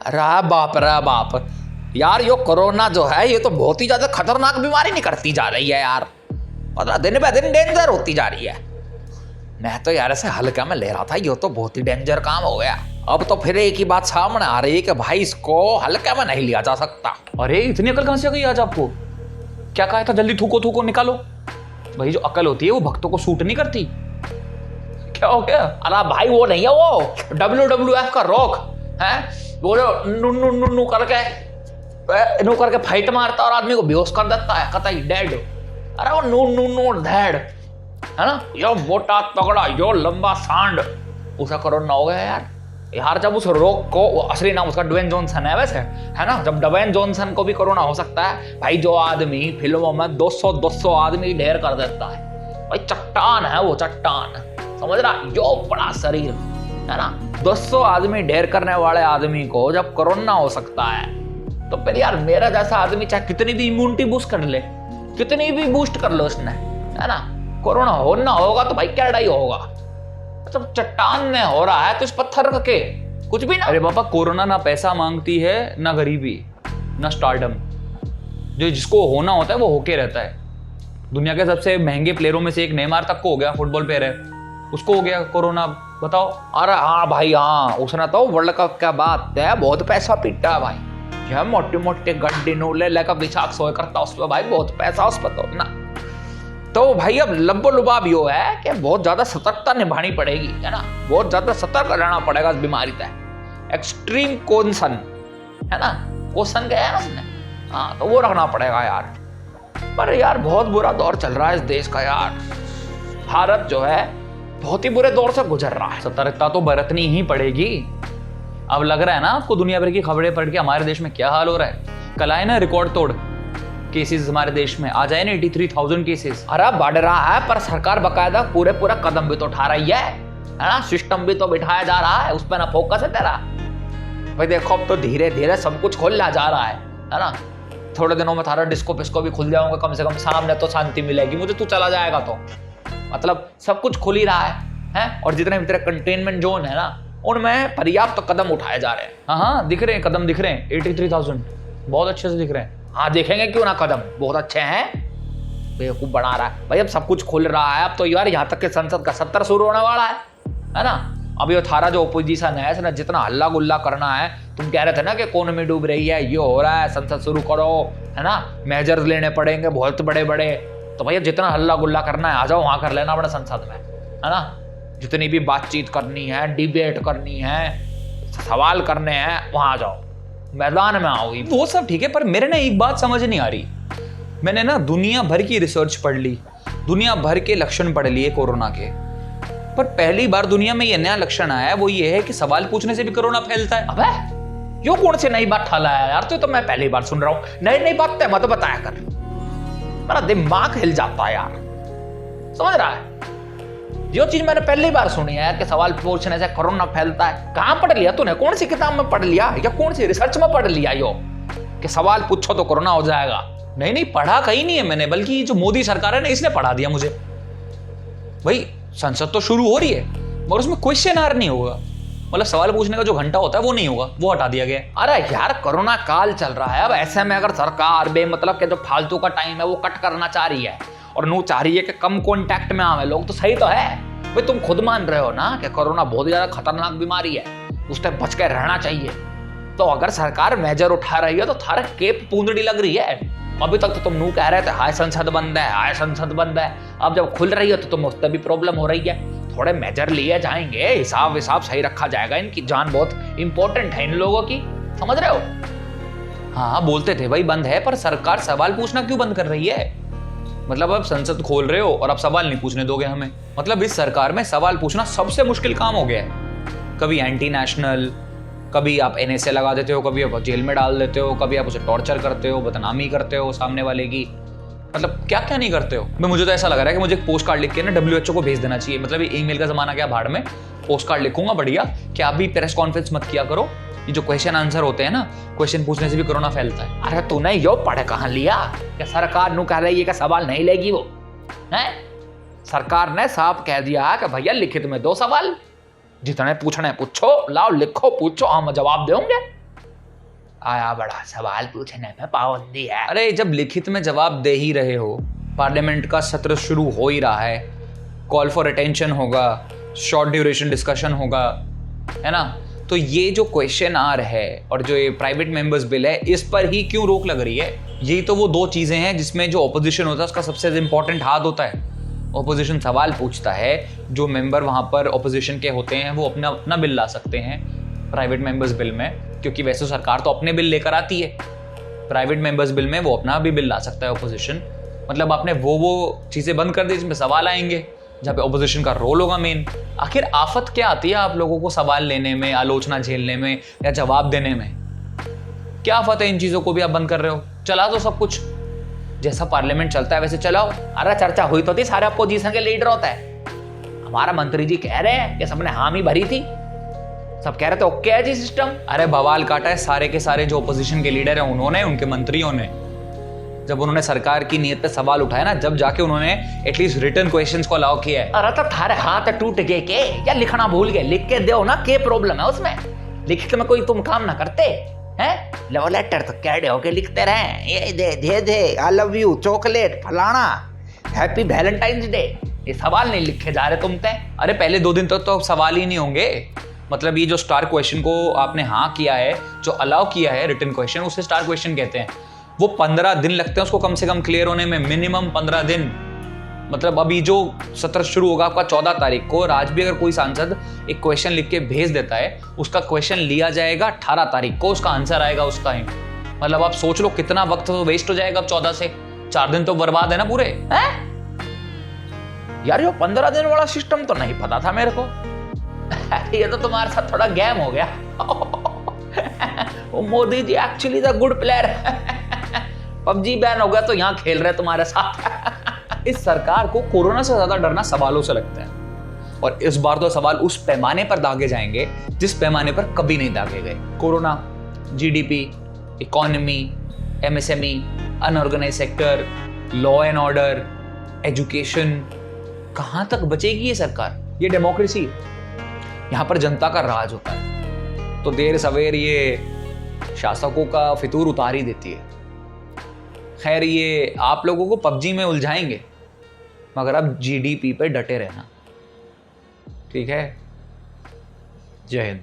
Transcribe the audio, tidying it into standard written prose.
अरे बाप रे बाप यार, यो कोरोना जो है ये तो बहुत ही ज्यादा खतरनाक बीमारी निकलती जा रही है यार। मतलब दिन ब दिन डेंजर होती जा रही है। मैं तो यार ऐसे हल्का में ले रहा था, ये तो बहुत ही डेंजर काम हो गया। अब तो फिर एक ही बात सामने आ रही है कि भाई इसको हल्के में नहीं लिया जा सकता। अरे इतनी अकल कहां से आ गई आज आपको? क्या कहा था, जल्दी थूको थूको निकालो। भाई जो अकल होती है वो भक्तों को सूट नहीं करती। क्या हो गया? अरे भाई वो नहीं है, वो WWF का रॉक है, वो जो नु करके फाइट मारता और आदमी को बेहोश कर देता है, कतई डेड। अरे वो नु डेड है ना, यो मोटा तगड़ा यो लंबा सांड, उसे कोरोना हो गया यार। जब उस रॉक को, असली नाम उसका ड्वेन जॉनसन है वैसे, है ना, जब ड्वेन जॉनसन को भी कोरोना हो सकता है भाई। जो आदमी फिल्मों में 200 आदमी ढेर कर देता है भाई, चट्टान है वो, चट्टान, समझ रहा, यो बड़ा शरीर है ना। 200 आदमी ढेर करने वाले आदमी को जब कोरोना हो सकता है तो फिर यार मेरा जैसा आदमी चाहे कितनी भी इम्यूनिटी बूस्ट कर ले, कितनी भी बूस्ट कर लो उसने, है ना, कोरोना होना होगा तो भाई क्या लड़ाई होगा। मतलब चट्टान में हो रहा है तो इस पत्थर के कुछ भी ना। अरे बाबा, कोरोना ना पैसा मांगती है, ना गरीबी, ना स्टारडम। जो जिसको होना होता है वो होके रहता है। दुनिया के सबसे महंगे प्लेयरों में से एक नेमार तक को हो गया, फुटबॉल प्लेयर है, उसको हो गया कोरोना। बताओ। अरे हाँ भाई हाँ, उसने तो वर्ल्ड कप क्या बात है, बहुत पैसा पीटा है भाई। यह मोटे मोटे गड्ढे नूले लेकर विशाख सोए करता उस पर भाई, बहुत पैसा उस पर तो ना। तो भाई अब लब्बो लुबाब यो है कि बहुत ज्यादा सतर्कता निभानी पड़ेगी, है ना, बहुत ज्यादा सतर्क रहना पड़ेगा इस बीमारी से। एक्सट्रीम कॉशन है ना, क्वेश्चन क्या है ना उसने, हाँ तो वो रखना पड़ेगा यार। पर यार बहुत बुरा दौर चल रहा है इस देश का यार। भारत जो है बहुत ही बुरे दौर से गुजर रहा है। सतर्कता तो बरतनी ही पड़ेगी। अब लग रहा है ना आपको दुनिया भर की खबरें पढ़ के हमारे देश में क्या हाल हो रहा है। कल आए ना रिकॉर्ड तोड़ केसेस हमारे देश में, आ जाए ना 83,000 केसेस। अरे बढ़ रहा है, पर सरकार बकायदा पूरा कदम भी तो उठा रही है ना, सिस्टम भी तो बिठाया जा रहा है, उस पर ना फोकस है तेरा। भाई देखो अब तो धीरे धीरे सब कुछ खुलना जा रहा है ना। थोड़े दिनों में थारा डिस्को पिस्को भी खुल जाऊंगा, कम से कम सामने तो शांति मिलेगी मुझे, तू चला जाएगा तो। मतलब सब कुछ खुल ही रहा है? और जितने भी तेरे कंटेनमेंट जोन है ना, उनमें पर्याप्त कदम उठाए जा रहे हैं। हाँ दिख रहे हैं, कदम दिख रहे हैं, 83,000 बहुत अच्छे से दिख रहे हैं। हाँ देखेंगे क्यों ना, कदम बहुत अच्छे हैं, बेवकूफ बना रहा है भाई। अब सब कुछ खुल रहा है, अब तो यार यहाँ तक कि संसद का सत्र शुरू होने वाला है ना। अब ये थारा जो ओपोजिशन है इसने जितना हल्ला गुल्ला करना है, तुम कह रहे थे ना कि इकोनॉमी डूब रही है, ये हो रहा है, संसद शुरू करो, है ना, मेजर्स लेने पड़ेंगे बहुत बड़े बड़े। तो भैया जितना हल्ला गुल्ला करना है आ जाओ, वहां कर लेना बड़ा संसद में, है ना। जितनी भी बातचीत करनी है, डिबेट करनी है, सवाल करने हैं, वहां आ जाओ, मैदान में आओ। वो सब ठीक है, पर मेरे ना एक बात समझ नहीं आ रही। मैंने ना दुनिया भर की रिसर्च पढ़ ली, दुनिया भर के लक्षण पढ़ लिए कोरोना के, पर पहली बार दुनिया में ये नया लक्षण आया है, वो ये है कि सवाल पूछने से भी कोरोना फैलता है। अबे यो कौन सी नई बात ठाला है यार, तो मैं पहली बार सुन रहा हूँ। नई बात है मत बताया कर, मेरा दिमाग हिल जाता है यार, समझ रहा है। जो चीज मैंने पहली बार सुनी है कि सवाल पूछने से कोरोना फैलता है, कहां पढ़ लिया तूने, कौन सी किताब में पढ़ लिया या कौन सी रिसर्च में पढ़ लिया यो कि सवाल पूछो तो कोरोना हो जाएगा? नहीं पढ़ा कहीं नहीं है मैंने, बल्कि जो मोदी सरकार है ना इसने पढ़ा दिया मुझे। भाई संसद तो शुरू हो रही है मगर उसमें क्वेश्चन आर नहीं होगा, मतलब सवाल पूछने का जो घंटा होता है वो नहीं होगा, वो हटा दिया गया। अरे यार कोरोना काल चल रहा है, अब ऐसे में अगर सरकार बेमतलब के जो फालतू का टाइम है वो कट करना चाह रही है और नू चाह रही है कि कम कॉन्टैक्ट में आवे लोग, तो सही तो है भाई। तुम खुद मान रहे हो ना कि कोरोना बहुत ज्यादा खतरनाक बीमारी है, उससे बच के रहना चाहिए। तो अगर सरकार मेजर उठा रही है तो थारा केप पूंदड़ी लग रही है। अभी तक तो तुम नू कह रहे थे हाय संसद बंद है, हाय संसद बंद है, अब जब खुल रही है तो तुम उससे भी प्रॉब्लम हो रही है। थोड़े मेजर लिए जाएंगे, हिसाब विसाब सही रखा जाएगा, इनकी जान बहुत इंपॉर्टेंट है इन लोगों की, समझ रहे हो। हाँ बोलते थे भाई बंद है, पर सरकार सवाल पूछना क्यों बंद कर रही है? मतलब अब संसद खोल रहे हो और अब सवाल नहीं पूछने दोगे हमें? मतलब इस सरकार में सवाल पूछना सबसे मुश्किल काम हो गया है। कभी एंटी नेशनल, कभी आप NSA लगा देते हो, कभी आप जेल में डाल देते हो, कभी आप उसे टॉर्चर करते हो, बदनामी करते हो सामने वाले की, मतलब क्या क्या नहीं करते हो। मैं मुझे तो ऐसा लग रहा है कि मुझे एक पोस्ट कार्ड लिख के ना WHO को भेज देना चाहिए। मतलब ईमेल का जमाना क्या भाड़ में, पोस्ट कार्ड लिखूंगा बढ़िया कि आप भी प्रेस कॉन्फ्रेंस मत किया करो, ये जो क्वेश्चन आंसर होते हैं ना, क्वेश्चन पूछने से भी कोरोना फैलता है। अरे तूने यो पढ़ कहां लिया कि सरकार नू कह रही है कि सवाल नहीं लेगी वो है? सरकार ने साफ कह दिया कि भैया लिखित में 2 सवाल, जितने पूछने पूछो, लाओ लिखो पूछो, हम जवाब देंगे। आया बड़ा सवाल पूछने में पाबंदी है। अरे जब लिखित में जवाब दे ही रहे हो, पार्लियामेंट का सत्र शुरू हो ही रहा है, कॉल फॉर अटेंशन होगा, शॉर्ट ड्यूरेशन डिस्कशन होगा, है ना, तो ये जो क्वेश्चन आर है और जो ये प्राइवेट मेंबर्स बिल है, इस पर ही क्यों रोक लग रही है? यही तो वो दो चीजें हैं जिसमें जो ऑपोजिशन होता है उसका सबसे इंपॉर्टेंट हाथ होता है। ऑपोजिशन सवाल पूछता है, जो मेंबर वहाँ पर ऑपोजिशन के होते हैं वो अपना अपना बिल ला सकते हैं प्राइवेट मेंबर्स बिल में, क्योंकि वैसे सरकार तो अपने बिल लेकर आती है, प्राइवेट मेंबर्स बिल में वो अपना भी बिल ला सकता है ऑपोजिशन। मतलब आपने वो चीज़ें बंद कर दी जिसमें सवाल आएंगे, जहाँ पे ऑपोजिशन का रोल होगा मेन। आखिर आफत क्या आती है आप लोगों को सवाल लेने में, आलोचना झेलने में या जवाब देने में? क्या आफत है इन चीज़ों को भी आप बंद कर रहे हो? चला दो सब कुछ, जैसा पार्लियामेंट चलता है वैसे चलाओ। अरे चर्चा हुई तो थी, सारे अपोजिशन के लीडर होता है। हमारा मंत्री जी कह रहे हैं कि सबने हामी भरी थी, सब कह रहे थे ओके है जी सिस्टम। अरे बवाल काटा है सारे के सारे जो ओपोजिशन के लीडर हैं उन्होंने, उनके मंत्रियों ने। जब उन्होंने सरकार की नीयत पे सवाल उठाया ना, जब जाके उन्होंने एटलीस्ट रिटर्न क्वेश्चंस को अलाउ किया है। अरे तो थारे हाथ टूट गए के या लिखना भूल गए? लिख के दो ना, क्या प्रॉब्लम है उसमें? लिखित में कोई तुम काम ना करते हैं? लव लेटर तो कैडे होके लिखते रहे, ये दे आई लव यू, चॉकलेट, फलाना, हैप्पी वैलेंटाइंस डे। ये सवाल नहीं लिखे जा रहे तुम पे। अरे पहले 2 दिन तक तो सवाल ही नहीं होंगे। मतलब ये जो स्टार क्वेश्चन को आपने हाँ किया है, जो अलाउ किया है रिटर्न क्वेश्चन, उसे स्टार क्वेश्चन कहते हैं। वो 15 दिन लगते हैं उसको कम से कम क्लियर होने में, मिनिमम 15 दिन। मतलब अभी जो सत्र शुरू होगा आपका 14 तारीख को, और आज भी अगर कोई सांसद एक क्वेश्चन लिख के भेज देता है, उसका क्वेश्चन लिया जाएगा 18 तारीख को, उसका आंसर आएगा उस टाइम। मतलब आप सोच लो कितना वक्त तो वेस्ट हो जाएगा अब 14 से। 4 दिन तो बर्बाद है ना पूरे। यार ये 15 दिन वाला सिस्टम तो नहीं पता था मेरे को। ये तो तुम्हारे साथ थोड़ा गेम हो गया। वो Modi ji actually the good player. PUBG ban हो गया तो यहाँ खेल रहे तुम्हारे साथ। इस सरकार को कोरोना से ज्यादा डरना सवालों से लगता है, और इस बार तो सवाल उस पैमाने पर दागे जाएंगे जिस पैमाने पर कभी नहीं दागे गए। Corona, GDP, economy, MSME, unorganised sector, law and order, education, कहां तक बचेगी ये सरकार? ये डेमोक्रेसी, यहां पर जनता का राज होता है, तो देर सवेर ये शासकों का फितूर उतार ही देती है। खैर ये आप लोगों को पबजी में उलझाएंगे, मगर अब जीडीपी पे डटे रहना, ठीक है? जय हिंद।